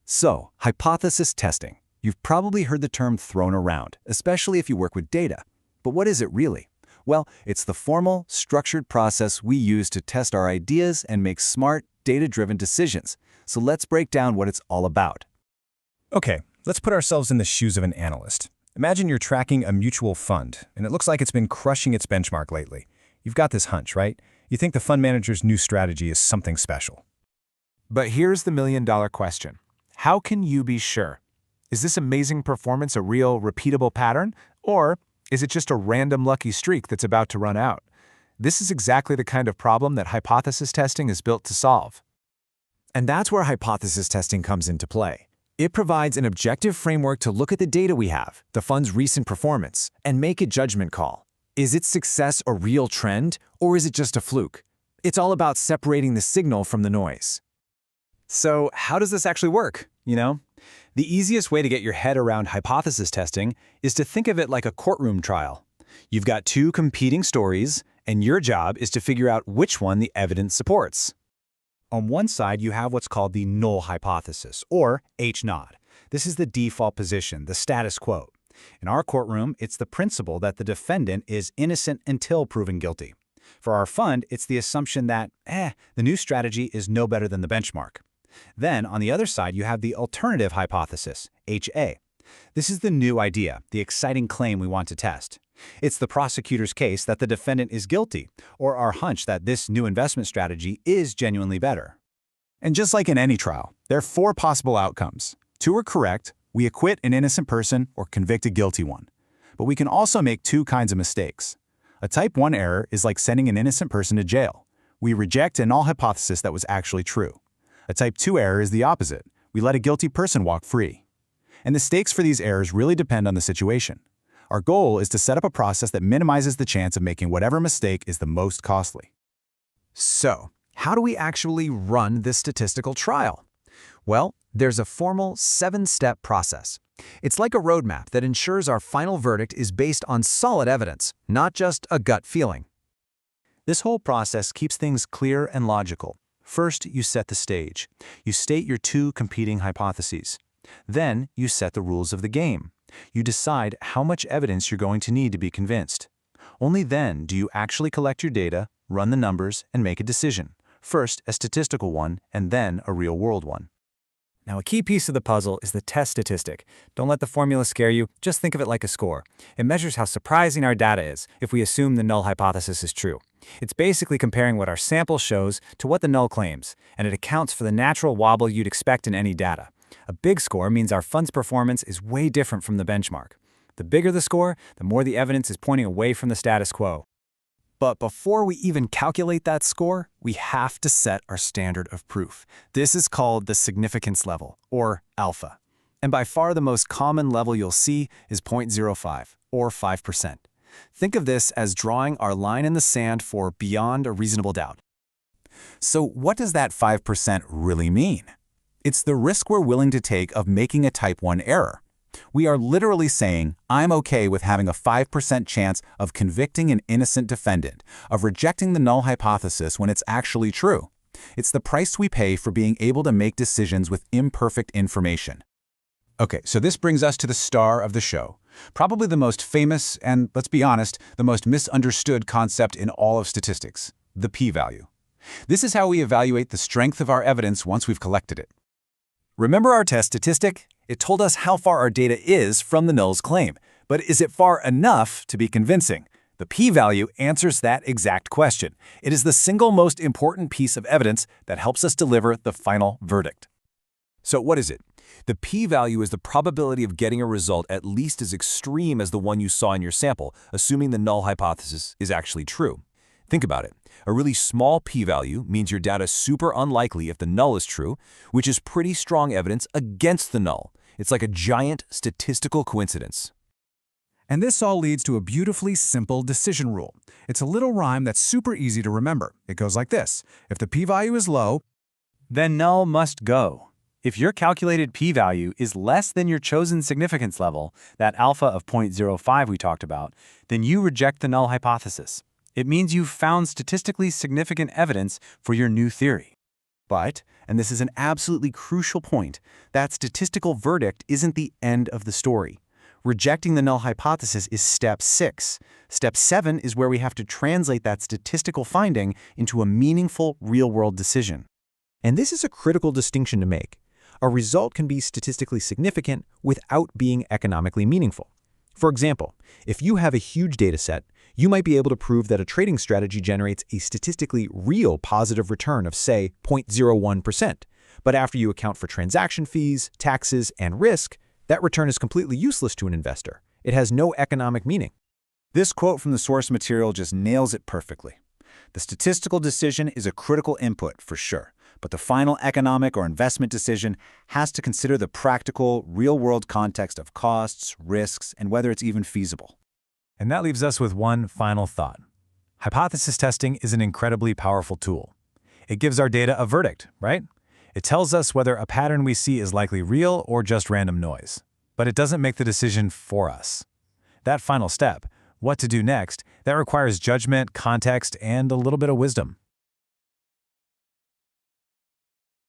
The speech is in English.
So, hypothesis testing. You've probably heard the term thrown around, especially if you work with data. But what is it really? Well, it's the formal, structured process we use to test our ideas and make smart, data-driven decisions. So let's break down what it's all about. Okay, let's put ourselves in the shoes of an analyst. Imagine you're tracking a mutual fund, and it looks like it's been crushing its benchmark lately. You've got this hunch, right? You think the fund manager's new strategy is something special. But here's the million-dollar question. How can you be sure? Is this amazing performance a real, repeatable pattern? Or is it just a random lucky streak that's about to run out? This is exactly the kind of problem that hypothesis testing is built to solve. And that's where hypothesis testing comes into play. It provides an objective framework to look at the data we have, the fund's recent performance, and make a judgment call. Is its success a real trend, or is it just a fluke? It's all about separating the signal from the noise. So how does this actually work, The easiest way to get your head around hypothesis testing is to think of it like a courtroom trial. You've got two competing stories, and your job is to figure out which one the evidence supports. On one side, you have what's called the null hypothesis, or H0. This is the default position, the status quo. In our courtroom, it's the principle that the defendant is innocent until proven guilty. For our fund, it's the assumption that, the new strategy is no better than the benchmark. Then, on the other side, you have the alternative hypothesis, HA. This is the new idea, the exciting claim we want to test. It's the prosecutor's case that the defendant is guilty, or our hunch that this new investment strategy is genuinely better. And just like in any trial, there are four possible outcomes. Two are correct: we acquit an innocent person or convict a guilty one. But we can also make two kinds of mistakes. A type 1 error is like sending an innocent person to jail. We reject a null hypothesis that was actually true. A type 2 error is the opposite. We let a guilty person walk free. And the stakes for these errors really depend on the situation. Our goal is to set up a process that minimizes the chance of making whatever mistake is the most costly. So, how do we actually run this statistical trial? Well, there's a formal 7-step process. It's like a roadmap that ensures our final verdict is based on solid evidence, not just a gut feeling. This whole process keeps things clear and logical. First, you set the stage. You state your two competing hypotheses. Then, you set the rules of the game. You decide how much evidence you're going to need to be convinced. Only then do you actually collect your data, run the numbers, and make a decision. First, a statistical one, and then a real-world one. Now, a key piece of the puzzle is the test statistic. Don't let the formula scare you, just think of it like a score. It measures how surprising our data is if we assume the null hypothesis is true. It's basically comparing what our sample shows to what the null claims, and it accounts for the natural wobble you'd expect in any data. A big score means our fund's performance is way different from the benchmark. The bigger the score, the more the evidence is pointing away from the status quo. But before we even calculate that score, we have to set our standard of proof. This is called the significance level, or alpha. And by far the most common level you'll see is 0.05, or 5%. Think of this as drawing our line in the sand for beyond a reasonable doubt. So what does that 5% really mean? It's the risk we're willing to take of making a type 1 error. We are literally saying, I'm okay with having a 5% chance of convicting an innocent defendant, of rejecting the null hypothesis when it's actually true. It's the price we pay for being able to make decisions with imperfect information. Okay, so this brings us to the star of the show. Probably the most famous and, let's be honest, the most misunderstood concept in all of statistics, the p-value. This is how we evaluate the strength of our evidence once we've collected it. Remember our test statistic? It told us how far our data is from the null's claim. But is it far enough to be convincing? The p-value answers that exact question. It is the single most important piece of evidence that helps us deliver the final verdict. So what is it? The p-value is the probability of getting a result at least as extreme as the one you saw in your sample, assuming the null hypothesis is actually true. Think about it. A really small p-value means your data is super unlikely if the null is true, which is pretty strong evidence against the null. It's like a giant statistical coincidence. And this all leads to a beautifully simple decision rule. It's a little rhyme that's super easy to remember. It goes like this. If the p-value is low, then null must go. If your calculated p-value is less than your chosen significance level, that alpha of 0.05 we talked about, then you reject the null hypothesis. It means you've found statistically significant evidence for your new theory. But, and this is an absolutely crucial point, that statistical verdict isn't the end of the story. Rejecting the null hypothesis is step 6. Step 7 is where we have to translate that statistical finding into a meaningful real-world decision. And this is a critical distinction to make. A result can be statistically significant without being economically meaningful. For example, if you have a huge data set, you might be able to prove that a trading strategy generates a statistically real positive return of, say, 0.01%. But after you account for transaction fees, taxes, and risk, that return is completely useless to an investor. It has no economic meaning. This quote from the source material just nails it perfectly. The statistical decision is a critical input, for sure, but the final economic or investment decision has to consider the practical, real-world context of costs, risks, and whether it's even feasible. And that leaves us with one final thought. Hypothesis testing is an incredibly powerful tool. It gives our data a verdict, right? It tells us whether a pattern we see is likely real or just random noise. But it doesn't make the decision for us. That final step, what to do next, that requires judgment, context, and a little bit of wisdom.